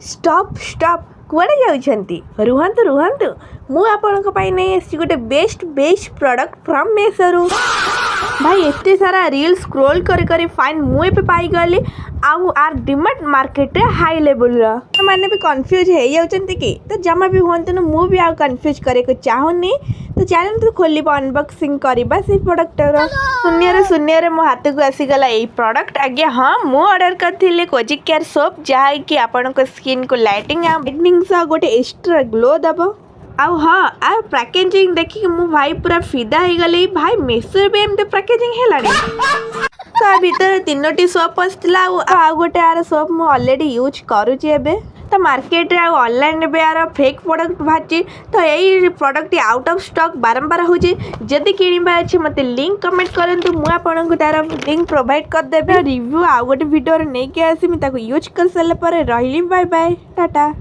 Stop stop कुआडे जाउछंती रुहंतु रुहंतु मु आपनक पाई नै आसी गोटे बेस्ट प्रोडक्ट फ्रॉम मेसोरू भाई एते सारा रील स्क्रोल करी फाइन मु ए पाई गली आउ आर डिमांड मार्केट रे हाई लेवल रो माने भी कंफ्यूज हे जाउछंती कि तो जमा भी होंतु न मु भी आ कंफ्यूज करे को चाहुनी तो चैनल तो खोली अनबॉक्सिंग करबा से प्रोडक्ट रो शून्य रे मो हाथ को आसी गला ए प्रोडक्ट आगे हां मु ऑर्डर करथिले कोजिक केयर सोप जहा कि आपन को स्किन को लाइटिंग सा गोटे एक्स्ट्रा ग्लो दबो आउ हाँ आ पैकेजिंग देखिए मु भाई पूरा फिदा हो गली भाई मेसो भी एमती पैकेजिंग है तो भीतर 3टी सोप आसला आ गोटे आर सोप मु ऑलरेडी यूज करुची एबे तो मार्केट रे ऑनलाइन रे यार फेक प्रोडक्ट बाहर तो यही प्रोडक्ट आउट ऑफ स्टॉक बारंबार होची जदि किनिबा अछि मते लिंक कमेंट करंतु मु आपन को तार लिंक प्रोवाइड कर देबे रिव्यू आ गोटे वीडियो रे नै के आसी मी ताको यूज कर सले पर रहिली बाय बाय टाटा।